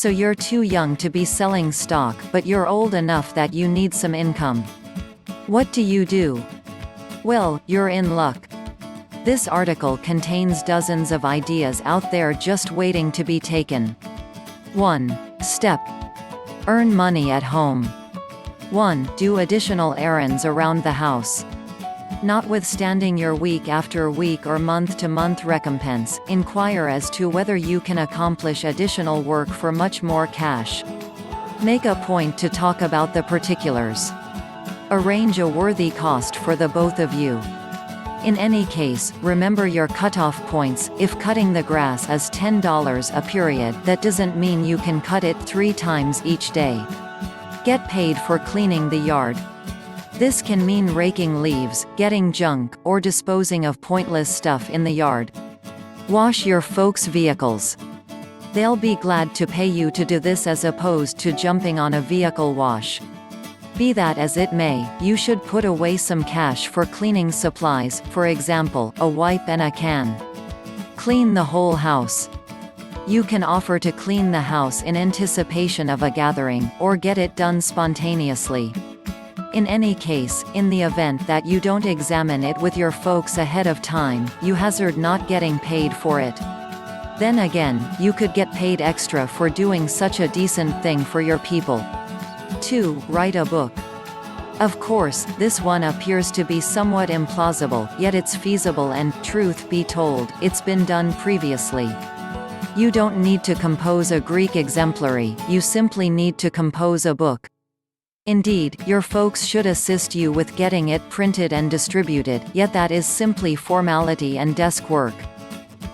So you're too young to be selling stock, but you're old enough that you need some income. What do? Well, you're in luck. This article contains dozens of ideas out there just waiting to be taken. 1. Step. Earn money at home. 1. Do additional errands around the house. Notwithstanding your week after week or month to month recompense, inquire as to whether you can accomplish additional work for much more cash. Make a point to talk about the particulars. Arrange a worthy cost for the both of you. In any case, remember your cutoff points. If cutting the grass is $10 a period, that doesn't mean you can cut it 3 times each day. Get paid for cleaning the yard. This can mean raking leaves, getting junk, or disposing of pointless stuff in the yard. Wash your folks' vehicles. They'll be glad to pay you to do this as opposed to jumping on a vehicle wash. Be that as it may, you should put away some cash for cleaning supplies, for example, a wipe and a can. Clean the whole house. You can offer to clean the house in anticipation of a gathering, or get it done spontaneously. In any case, in the event that you don't examine it with your folks ahead of time, you hazard not getting paid for it. Then again, you could get paid extra for doing such a decent thing for your people. 2. Write a book. Of course, this one appears to be somewhat implausible, yet it's feasible and, truth be told, it's been done previously. You don't need to compose a Greek exemplary, you simply need to compose a book. Indeed, your folks should assist you with getting it printed and distributed, yet that is simply formality and desk work.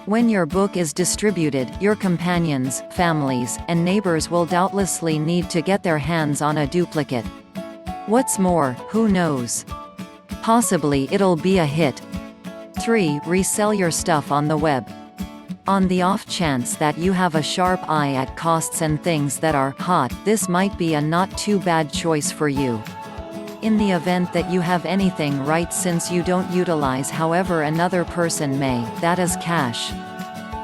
When your book is distributed, your companions, families, and neighbors will doubtlessly need to get their hands on a duplicate. What's more, who knows? Possibly it'll be a hit. 3. Resell your stuff on the web. On the off chance that you have a sharp eye at costs and things that are hot, this might be a not too bad choice for you. In the event that you have anything right since you don't utilize however another person may, that is cash.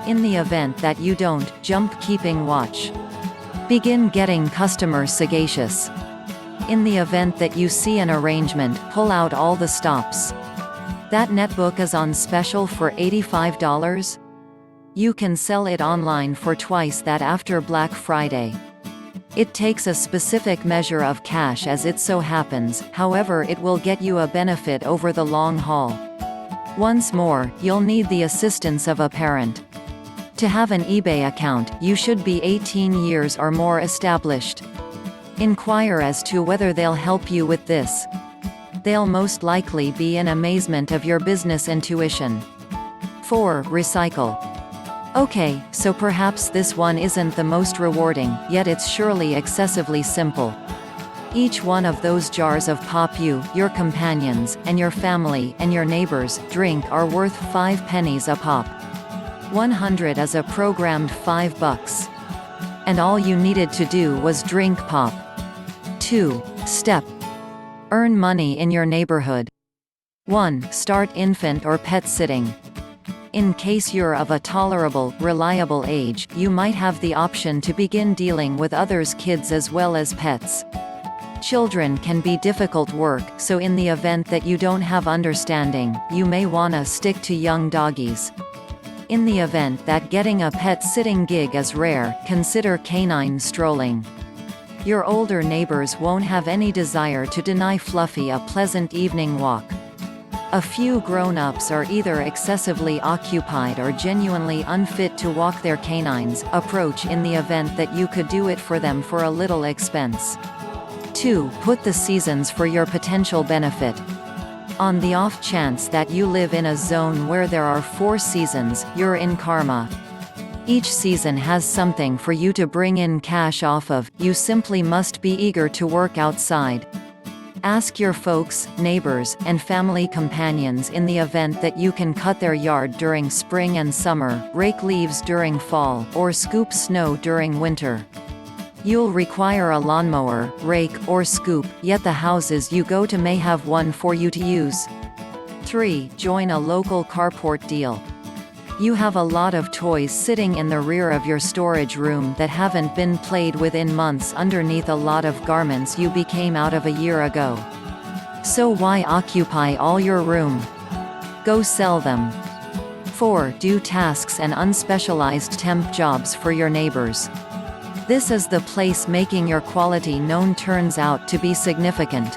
In the event that you don't, jump keeping watch. Begin getting customer sagacious. In the event that you see an arrangement, pull out all the stops. That netbook is on special for $85? You can sell it online for twice that after Black Friday. It takes a specific measure of cash as it so happens, however it will get you a benefit over the long haul. Once more, you'll need the assistance of a parent. To have an eBay account, you should be 18 years or more established. Inquire as to whether they'll help you with this. They'll most likely be in amazement of your business intuition. 4. Recycle. Okay, so perhaps this one isn't the most rewarding, yet it's surely excessively simple. Each one of those jars of pop you, your companions, and your family, and your neighbors, drink are worth 5 pennies a pop. 100 is a programmed $5. And all you needed to do was drink pop. 2. Step. Earn money in your neighborhood. 1. Start infant or pet sitting. In case you're of a tolerable, reliable age, you might have the option to begin dealing with others' kids as well as pets. Children can be difficult work, so in the event that you don't have understanding, you may wanna stick to young doggies. In the event that getting a pet sitting gig is rare, consider canine strolling. Your older neighbors won't have any desire to deny Fluffy a pleasant evening walk. A few grown-ups are either excessively occupied or genuinely unfit to walk their canines. Approach in the event that you could do it for them for a little expense. 2. Put the seasons for your potential benefit. On the off chance that you live in a zone where there are 4 seasons, you're in karma. Each season has something for you to bring in cash off of, you simply must be eager to work outside. Ask your folks, neighbors, and family companions in the event that you can cut their yard during spring and summer, rake leaves during fall, or scoop snow during winter. You'll require a lawnmower, rake, or scoop, yet the houses you go to may have one for you to use. 3. Join a local carport deal. You have a lot of toys sitting in the rear of your storage room that haven't been played with in months underneath a lot of garments you became out of a year ago. So why occupy all your room? Go sell them. 4. Do tasks and unspecialized temp jobs for your neighbors. This is the place making your quality known turns out to be significant.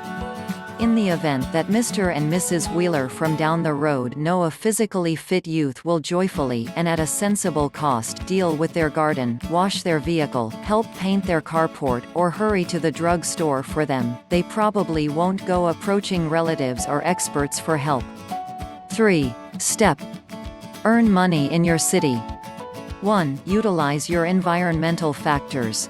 In the event that Mr. and Mrs. Wheeler from down the road know a physically fit youth will joyfully, and at a sensible cost, deal with their garden, wash their vehicle, help paint their carport, or hurry to the drug store for them, they probably won't go approaching relatives or experts for help. 3. Step. Earn money in your city. 1. Utilize your environmental factors.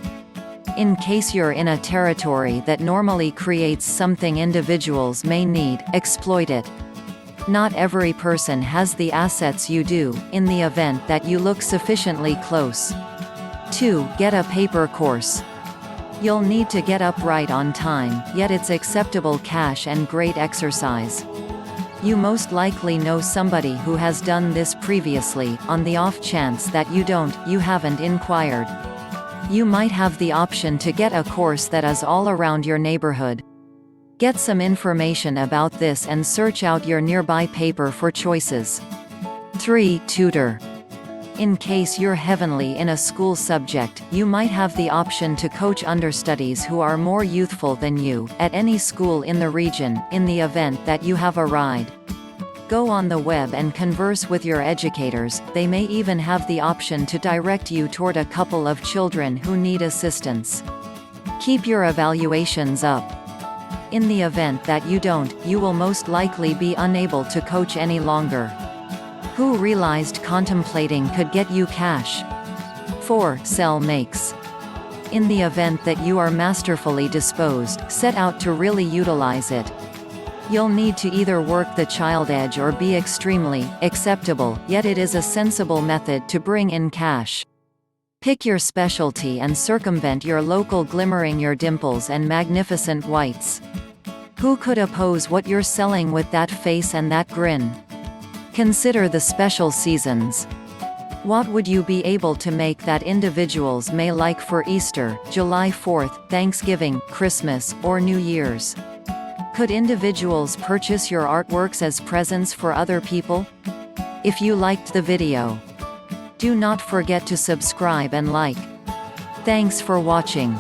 In case you're in a territory that normally creates something individuals may need, exploit it. Not every person has the assets you do, in the event that you look sufficiently close. 2. Get a paper course. You'll need to get up right on time, yet it's acceptable cash and great exercise. You most likely know somebody who has done this previously. On the off chance that you don't, you haven't inquired. You might have the option to get a course that is all around your neighborhood. Get some information about this and search out your nearby paper for choices. 3. Tutor. In case you're heavily in a school subject, you might have the option to coach understudies who are more youthful than you, at any school in the region, in the event that you have a ride. Go on the web and converse with your educators. They may even have the option to direct you toward a couple of children who need assistance. Keep your evaluations up. In the event that you don't, you will most likely be unable to coach any longer. Who realized contemplating could get you cash? 4. Sell makes. In the event that you are masterfully disposed, set out to really utilize it. You'll need to either work the child edge or be extremely acceptable, yet it is a sensible method to bring in cash. Pick your specialty and circumvent your local glimmering your dimples and magnificent whites. Who could oppose what you're selling with that face and that grin? Consider the special seasons. What would you be able to make that individuals may like for Easter, July 4th, Thanksgiving, Christmas, or New Year's? Could individuals purchase your artworks as presents for other people? If you liked the video, do not forget to subscribe and like. Thanks for watching.